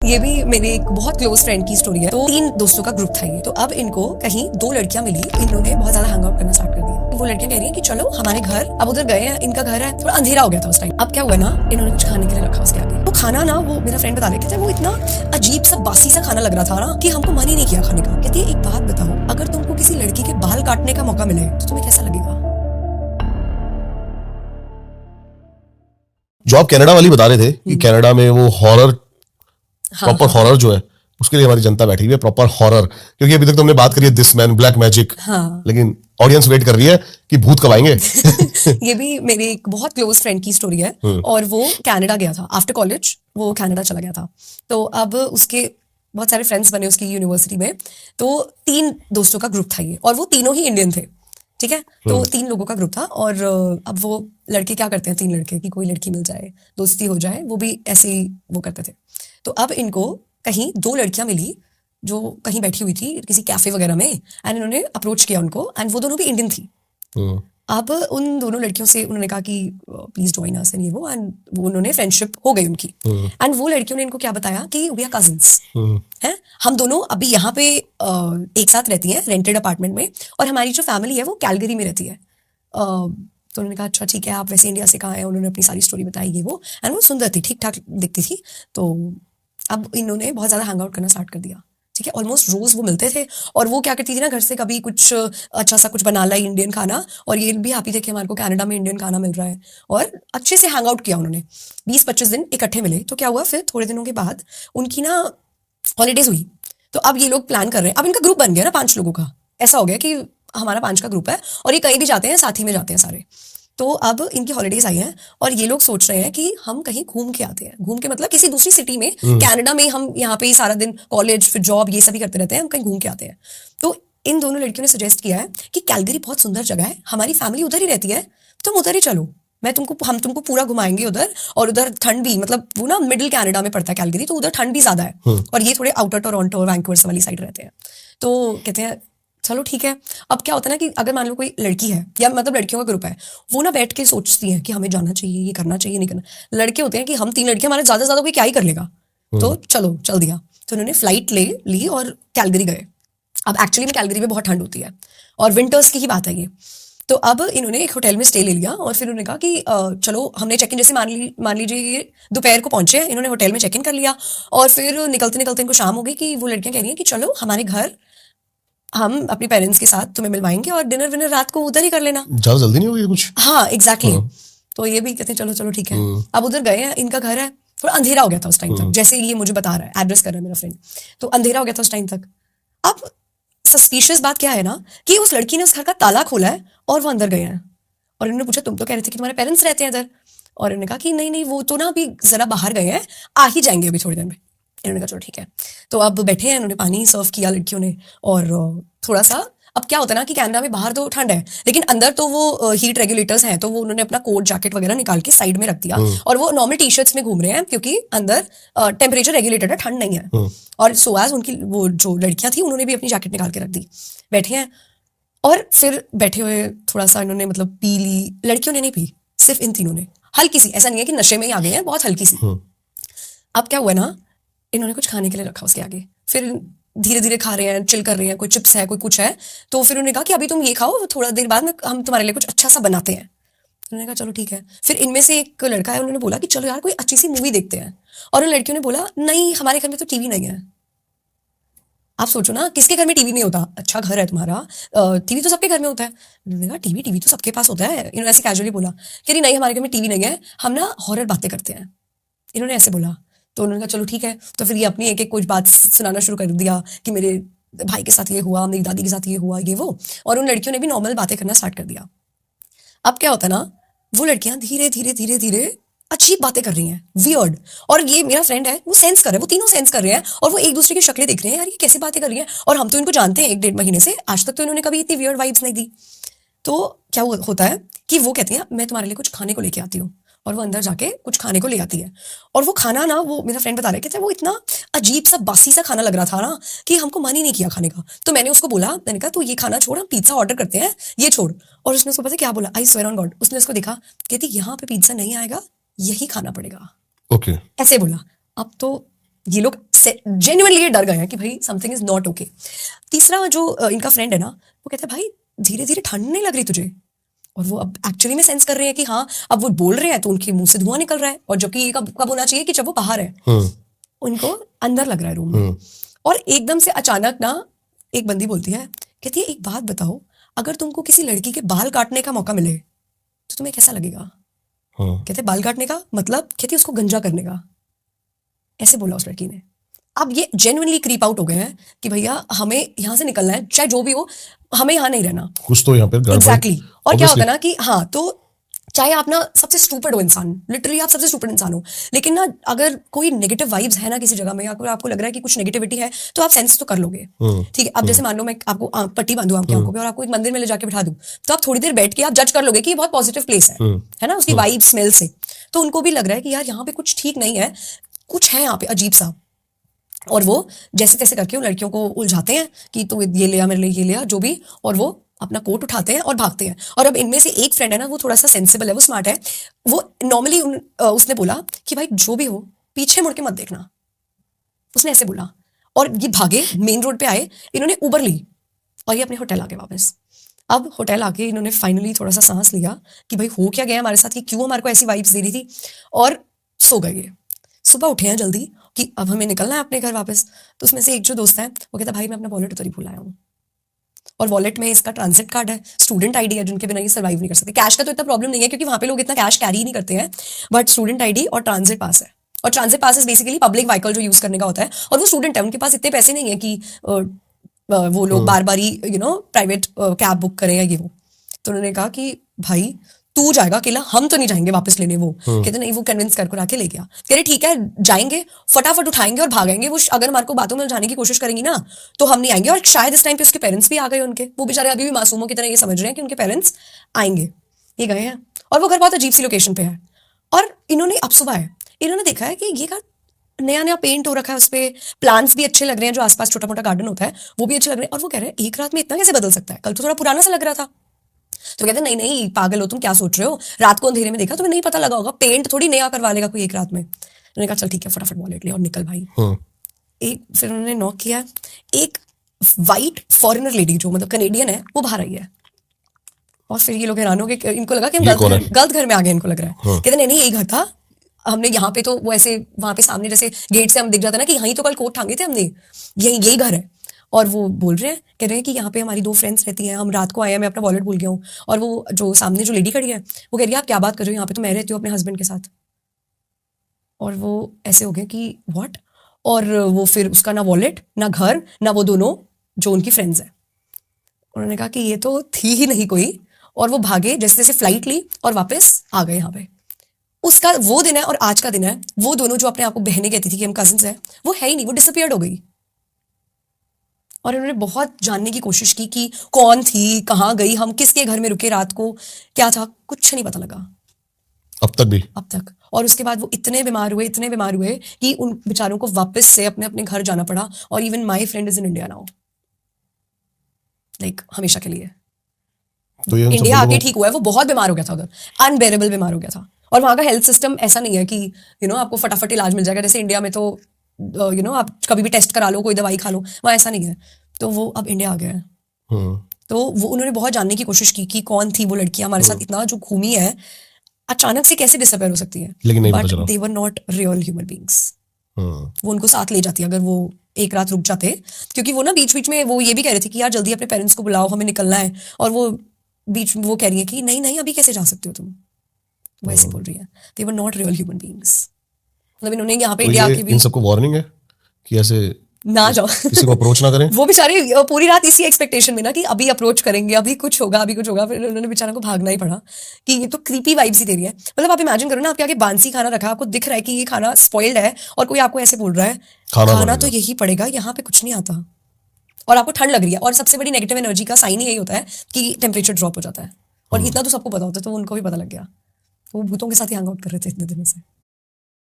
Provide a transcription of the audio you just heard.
ये भी मेरे एक बहुत क्लोज फ्रेंड की स्टोरी है। तो 3 दोस्तों का ग्रुप था ये। तो अब इनको कहीं 2 लड़कियां मिली, इन्होंने बहुत ज्यादा हैंग आउट करना स्टार्ट कर दिया। वो लड़कियां कह रही हैं कि चलो हमारे घर। अब उधर गए हैं, इनका घर है, थोड़ा अंधेरा हो गया था उस टाइम। अब क्या हुआ ना, इन्होंने कुछ खाने के लिए रखा उसके आगे। वो खाना ना, वो मेरा फ्रेंड बता रहे थे, वो इतना अजीब सा बासी सा खाना लग रहा था ना कि हमको मन ही नहीं किया खाने का। कहती है एक बात बताओ, अगर तुमको किसी लड़की के बाल काटने का मौका मिले तो तुम्हें कैसा लगेगा? जो आप कनाडा वाली बता रहे थे कि कनाडा में वो हॉरर, प्रॉपर हॉरर जो है उसके लिए हमारी जनता बैठी हुई है, प्रॉपर हॉरर। क्योंकि अभी तक तुमने बात करी है दिस मैन ब्लैक मैजिक, लेकिन ऑडियंस वेट कर रही है कि भूत कब आएंगे। ये भी मेरे एक बहुत क्लोज फ्रेंड की स्टोरी है। और वो कनाडा गया था आफ्टर कॉलेज, वो कनाडा चला गया था। तो अब उसके बहुत सारे फ्रेंड्स बने उसकी यूनिवर्सिटी में। तो 3 दोस्तों का ग्रुप था ये, और वो तीनों ही इंडियन थे, ठीक है। तो 3 लोगों का ग्रुप था। और अब वो लड़के क्या करते हैं, 3 लड़के, कि कोई लड़की मिल जाए, दोस्ती हो जाए, वो भी ऐसे ही वो करते थे। तो अब इनको कहीं 2 लड़कियां मिली जो कहीं बैठी हुई थी किसी कैफे वगैरह में, एंड इन्होंने अप्रोच किया उनको, एंड वो दोनों भी इंडियन थी। अब उन दोनों लड़कियों से उन्होंने कहा कि प्लीज ज्वाइन अस, एंड ये वो, एंड वो उन्होंने फ्रेंडशिप हो गई उनकी। एंड वो लड़कियों ने इनको क्या बताया कि वी आर कजिन्स हैं, हम दोनों अभी यहाँ पे एक साथ रहती हैं रेंटेड अपार्टमेंट में, और हमारी जो फैमिली है वो कैलगरी में रहती है। तो उन्होंने कहा अच्छा ठीक है, आप वैसे इंडिया से कहाँ हैं? उन्होंने अपनी सारी स्टोरी बताई ये वो, एंड वो सुंदर थी, ठीक ठाक दिखती थी। तो अब इन्होंने बहुत ज्यादा हैंग आउट करना स्टार्ट कर दिया, ठीक है। ऑलमोस्ट रोज वो मिलते थे, और वो क्या करती थी ना, घर से कभी कुछ अच्छा सा कुछ बना ला इंडियन खाना, और ये भी हैप्पी थे कि हमारे को कनाडा में इंडियन खाना मिल रहा है, और अच्छे से हैंग आउट किया उन्होंने। 20-25 दिन इकट्ठे मिले। तो क्या हुआ, फिर थोड़े दिनों के बाद उनकी ना हॉलीडेज हुई। तो अब ये लोग प्लान कर रहे हैं, अब इनका ग्रुप बन गया ना 5 लोगों का। ऐसा हो गया कि हमारा 5 का ग्रुप है, और ये कहीं भी जाते हैं साथ ही में जाते हैं सारे। तो अब इनकी हॉलीडेज आई हैं, और ये लोग सोच रहे हैं कि हम कहीं घूम के आते हैं। घूम के मतलब किसी दूसरी सिटी में, कनाडा में हम यहाँ पे ही सारा दिन कॉलेज फिर जॉब ये सभी करते रहते हैं, हम कहीं घूम के आते हैं। तो इन दोनों लड़कियों ने सजेस्ट किया है कि कैलगरी बहुत सुंदर जगह है, हमारी फैमिली उधर ही रहती है, तुम उधर ही चलो, हम तुमको पूरा घुमाएंगे उधर। और उधर ठंड भी, मतलब वो ना मिडिल कनाडा में पड़ता है कैलगरी, तो उधर ठंड भी ज्यादा है, और ये थोड़े आउटर टोरंटो वैंकूवर वाली साइड रहते हैं। तो कहते हैं चलो ठीक है। अब क्या होता है ना कि अगर मान लो कोई लड़की है, या मतलब लड़कियों का ग्रुप है, वो ना बैठ के सोचती है कि हमें जाना चाहिए, ये करना चाहिए, नहीं करना। लड़के होते हैं कि हम 3 लड़कियां, हमारे ज्यादा से ज्यादा कोई क्या ही कर लेगा, तो चलो चल दिया। तो उन्होंने फ्लाइट ले ली और कैलगरी गए। अब एक्चुअली में कैलगरी में बहुत ठंड होती है, और विंटर्स की ही बात है ये। तो अब इन्होंने एक होटल में स्टे ले लिया, और फिर उन्होंने कहा कि चलो हमने चेक इन, जैसे मान लीजिए ये दोपहर को पहुंचे, इन्होंने होटल में चेक इन कर लिया, और फिर निकलते निकलते इनको शाम हो गई कि वो लड़कियां कह रही हैं कि चलो हमारे घर, हम अपने पेरेंट्स के साथ तुम्हें मिलवाएंगे, और डिनर विनर रात को उधर ही कर लेना। ज्यादा जल्दी नहीं होगी कुछ? हाँ एग्जैक्टली। तो ये भी कहते हैं चलो चलो ठीक है। अब उधर गए हैं, इनका घर है, थोड़ा अंधेरा हो गया था उस टाइम तक, जैसे ये मुझे बता रहा है, एड्रेस कर रहा है मेरा फ्रेंड। तो अंधेरा हो गया था उस टाइम तक। अब सस्पिशियस बात क्या है ना, कि उस लड़की ने उस घर का ताला खोला है और वो अंदर गए हैं। और इन्होंने पूछा तुम तो कह रहे थे कि तुम्हारे पेरेंट्स रहते हैं इधर, और इन्होंने कहा कि नहीं नहीं, वो तो ना अभी जरा बाहर गए हैं, आ ही जाएंगे अभी थोड़ी देर में। इन्होंने कहा चलो ठीक है। तो अब बैठे हैं, इन्होंने पानी सर्व किया लड़कियों ने, और थोड़ा सा, अब क्या होता है ना कि कनाडा में बाहर तो ठंड है, लेकिन अंदर तो वो हीट रेगुलेटर्स हैं, तो वो उन्होंने अपना कोट जैकेट वगैरह निकाल के साइड में रख दिया, और वो नॉर्मल टी शर्ट्स में घूम रहे हैं, क्योंकि अंदर टेम्परेचर रेगुलेटेड है, ठंड नहीं है। और सो एज उनकी वो जो लड़कियां थी, उन्होंने भी अपनी जैकेट निकाल के रख दी, बैठे हैं। और फिर बैठे हुए थोड़ा सा इन्होंने मतलब पी ली। लड़कियों ने नहीं पी, सिर्फ इन तीनों ने हल्की सी, ऐसा नहीं है कि नशे में ही आ गए हैं, बहुत हल्की सी। अब क्या हुआ ना, इन्होंने कुछ खाने के लिए रखा उसके आगे, फिर धीरे धीरे खा रहे हैं, चिल कर रहे हैं, कोई चिप्स है, कोई कुछ है। तो फिर उन्होंने कहा कि अभी तुम ये खाओ, थोड़ा देर बाद में हम तुम्हारे लिए कुछ अच्छा सा बनाते हैं। उन्होंने कहा चलो ठीक है। फिर इनमें से एक लड़का है, उन्होंने बोला कि चलो यार कोई अच्छी सी मूवी देखते हैं, और उन लड़कियों ने बोला नहीं हमारे घर में तो टीवी नहीं है। आप सोचो ना, किसके घर में टीवी नहीं होता? अच्छा घर है तुम्हारा, टीवी तो सबके घर में होता है। उन्होंने कहा टीवी टीवी तो सबके पास होता है। इन्होंने ऐसे कैजुअली बोला कि नहीं हमारे घर में टीवी नहीं है, हम ना हॉरर बातें करते हैं। इन्होंने ऐसे बोला। तो उन्होंने कहा चलो ठीक है। तो फिर ये अपनी एक एक कुछ बात सुनाना शुरू कर दिया कि मेरे भाई के साथ ये हुआ, मेरी दादी के साथ ये हुआ, ये वो। और उन लड़कियों ने भी नॉर्मल बातें करना स्टार्ट कर दिया। अब क्या होता है ना, वो लड़कियां धीरे धीरे धीरे धीरे अजीब बातें कर रही हैं, वियर्ड। और ये मेरा फ्रेंड है, वो सेंस कर रहा है, वो तीनों सेंस कर रहे हैं, और वो एक दूसरे की शक्लें देख रहे हैं, यार ये कैसी बातें कर रही हैं, और हम तो इनको जानते हैं 1-1.5 महीने से, आज तक तो इन्होंने कभी इतनी वियर्ड वाइब्स नहीं दी। तो क्या होता है कि वो कहती है मैं तुम्हारे लिए कुछ खाने को लेके आती हूँ, और वो अंदर जाके कुछ खाने को ले आती है। और वो खाना ना, वो मेरा फ्रेंड बता रहे कहते हैं वो इतना अजीब सा बासी सा खाना लग रहा था ना कि हमको मन ही नहीं किया खाने का। तो मैंने उसको बोला, मैंने कहा तू ये खाना छोड़, हम पिज्जा ऑर्डर करते हैं, ये छोड़। और उसने उसको पता क्या बोला, आई स्वेयर ऑन गॉड, उसने उसको देखा, कहती यहाँ पे पिज्जा नहीं आएगा, यही खाना पड़ेगा। ओके ऐसे बोला। अब तो ये लोग जेन्युइनली ये डर गए हैं कि भाई समथिंग इज नॉट ओके। तीसरा जो इनका फ्रेंड है ना, वो कहता है भाई धीरे धीरे ठंड नहीं लग रही तुझे? और वो अब एक्चुअली में सेंस कर रहे हैं कि हाँ अब वो बोल रहे हैं तो उनके मुंह से धुआं निकल रहा है, और जबकि ये कब होना चाहिए कि जब वो बाहर है, उनको अंदर लग रहा है रूम में। और एकदम से अचानक ना एक बंदी बोलती है, कहती है एक बात बताओ, अगर तुमको किसी लड़की के बाल काटने का मौका मिले तो तुम्हें कैसा लगेगा? कहते बाल काटने का मतलब, कहती उसको गंजा करने का। ऐसे बोला उस लड़की ने। अब ये जेन्युइनली क्रीप आउट हो गए हैं कि भैया हमें यहाँ से निकलना है, चाहे जो भी हो, हमें यहाँ नहीं रहना, कुछ तो यहाँ पे एग्जैक्टली। और क्या होता है ना कि हाँ, तो चाहे आप ना सबसे स्टूपिड हो इंसान, लिटरली आप सबसे स्टूपिड इंसान हो, लेकिन ना अगर कोई नेगेटिव वाइब्स है ना किसी जगह में, या आपको लग रहा है कि कुछ नेगेटिविटी है, तो आप सेंस तो कर लोगे। ठीक है, अब जैसे मान लो मैं आपको पट्टी बांधू आपकी आंखों पे और आपको एक मंदिर में ले जाके बिठा दूं, तो आप थोड़ी देर बैठ के आप जज कर लोगे कि ये बहुत पॉजिटिव प्लेस है ना, उसकी वाइब स्मेल से। तो उनको भी लग रहा है कि यार यहाँ पे कुछ ठीक नहीं है, कुछ है यहाँ पे अजीब सा। और वो जैसे तैसे करके उन लड़कियों को उलझाते हैं कि तू ये ले आ मेरे लिए, ये ले आ, जो भी, और वो अपना कोट उठाते हैं और भागते हैं। और अब इनमें से एक फ्रेंड है ना, वो थोड़ा सा सेंसिबल है, वो स्मार्ट है, वो नॉर्मली उसने बोला कि भाई जो भी हो पीछे मुड़ के मत देखना, उसने ऐसे बोला। और ये भागे, मेन रोड पे आए, इन्होंने उबर ली और ये अपने होटल आ गए वापस। अब होटल आके इन्होंने फाइनली थोड़ा सा सांस लिया कि भाई हो क्या गया हमारे साथ, कि क्यों हमारे को ऐसी वाइब्स दे रही थी, और सो गए। सुबह उठे हैं जल्दी कि अब हमें निकलना है अपने घर वापस। तो उसमें से एक जो दोस्त है वो कहता भाई मैं अपना वॉलेट उधर ही भूल आया हूँ, और वॉलेट में इसका ट्रांजिट कार्ड है, स्टूडेंट आईडी है, जिनके बिना ये सर्वाइव नहीं कर सकते। कैश का तो इतना प्रॉब्लम नहीं है क्योंकि वहां पे लोग इतना कैश कैरी नहीं करते हैं, बट स्टूडेंट आईडी और ट्रांजिट पास है। और transit pass basically public vehicle जो यूज करने का होता है, और वो स्टूडेंट है, उनके पास इतने पैसे नहीं है कि वो लोग बार बार ही प्राइवेट कैब बुक करें या ये वो। तो उन्होंने कहा कि भाई तू जाएगा अकेला, हम तो नहीं जाएंगे वापस लेने। वो कहते नहीं, वो कन्विंस कर आके ले गया, कह रहे ठीक है जाएंगे, फटाफट उठाएंगे और भागेंगे। वो अगर हमारे को बातों में उलझाने की कोशिश करेंगी ना तो हम नहीं आएंगे। और शायद इस टाइम पे उसके पेरेंट्स भी आ गए उनके, वो बेचारे अभी भी मासूमों की तरह ये समझ रहे हैं कि उनके पेरेंट्स आएंगे। ये गए हैं और वो घर बहुत अजीब सी लोकेशन पे है। और इन्होंने अब सुबह है, इन्होंने देखा है कि ये घर नया नया पेंट हो रखा है, उस पर प्लांट्स भी अच्छे लग रहे हैं, जो आसपास छोटा मोटा गार्डन होता है वो भी अच्छे लग रहे हैं। और वो कह रहे हैं एक रात में इतना कैसे बदल सकता है, कल तो थोड़ा पुराना सा लग रहा था। तो कहते नहीं नहीं पागल हो तुम, क्या सोच रहे हो, रात को अंधेरे में देखा, तुम्हें नहीं पता लगा होगा, पेंट थोड़ी नया करवा लेगा कोई एक रात में। उन्होंने कहा चल ठीक है फटाफट वॉलेट ले और निकल भाई। एक फिर उन्होंने नॉक किया, एक वाइट फॉरेनर लेडी जो मतलब कनेडियन है वो बाहर आई है। और फिर ये लोग हैरान हो गए, इनको लगा कि हम गलत घर में आ गए, इनको लग रहा है। कहते नहीं नहीं यही घर था, हमने यहाँ पे तो वो ऐसे वहां पे सामने जैसे गेट से हम दिख जाता ना कि यहीं तो कल कोट टांगे थे हमने, यही घर है। और वो बोल रहे हैं, कह रहे हैं कि यहाँ पे हमारी 2 फ्रेंड्स रहती हैं, हम रात को आए हैं, मैं अपना वॉलेट भूल गया हूँ। और वो जो सामने जो लेडी खड़ी है वो कह रही है आप क्या बात कर रहे हो, यहाँ पे तो मैं रहती हूँ अपने हस्बैंड के साथ। और वो ऐसे हो गए कि व्हाट। और वो फिर उसका ना वॉलेट ना घर ना वो दोनों जो उनकी फ्रेंड्स हैं। उन्होंने कहा कि ये तो थी ही नहीं कोई, और वो भागे जैसे जैसे फ्लाइट ली और वापस आ गए यहाँ पे। उसका वो दिन है और आज का दिन है, वो दोनों जो अपने आप को बहनें कहती थी कि हम कजिन्स हैं, वो है ही नहीं, वो डिसअपियर्ड हो गई। और इन्होंने बहुत जानने की कोशिश की कि कौन थी, कहाँ गई, हम किसके घर में रुके रात को, क्या था, कुछ नहीं पता लगा अब तक। और उसके बाद वो इतने बीमार हुए कि उन बेचारों को वापस से अपने अपने घर जाना पड़ा। और even my friend is in India now, like हमेशा के लिए। तो इंडिया आके ठीक हुआ है, वो बहुत बीमार हो गया था उधर, अनबेरेबल बीमार हो गया था। और वहाँ का हेल्थ सिस्टम ऐसा नहीं है कि आपको फटाफट इलाज मिल जाएगा, जैसे इंडिया में तो आप कभी भी टेस्ट करा लो, कोई दवाई खा लो, वहाँ ऐसा नहीं है। तो वो अब इंडिया आ गया है। तो वो उन्होंने बहुत जानने की कोशिश की कि कौन थी वो लड़कियां हमारे साथ इतना जो घूमी है, अचानक से कैसे डिसअपियर हो सकती है, लेकिन नहीं बट पता चला। They were not real human beings. वो उनको साथ ले जाती अगर वो एक रात रुक जाते, क्योंकि वो ना बीच बीच में वो ये भी कह रहे थे कि यार जल्दी अपने पेरेंट्स को बुलाओ, हमें निकलना है। और वो बीच में वो कह रही है कि नहीं नहीं अभी कैसे जा सकते हो तुम, वो ऐसे बोल रही है। They were not real human beings. मतलब इन्होंने यहाँ पे इंडिया के भी इन सबको वार्निंग है कि ऐसे ना जाओ, किसी को अप्रोच ना करें। वो बेचारे पूरी रात इसी एक्सपेक्टेशन में ना कि अभी अप्रोच करेंगे, अभी कुछ होगा। फिर उन्होंने बेचारा को भागना ही पड़ा कि ये तो क्रीपी वाइब्स ही दे रही है। मतलब आप इमेजिन करो ना, आपके आगे बांसी खाना रखा, आपको दिख रहा है कि ये खाना स्पॉइल्ड है, और कोई आपको ऐसे बोल रहा है खाना तो यही पड़ेगा, यहाँ पे कुछ नहीं आता, और आपको ठंड लग रही है। और सबसे बड़ी नेगेटिव एनर्जी का साइन ही यही होता है कि टेम्परेचर ड्रॉप हो जाता है। और इतना तो सबको पता होता है, तो उनको भी पता लग गया। वो भूतों के साथ ही हैंग आउट कर रहे थे इतने दिनों से।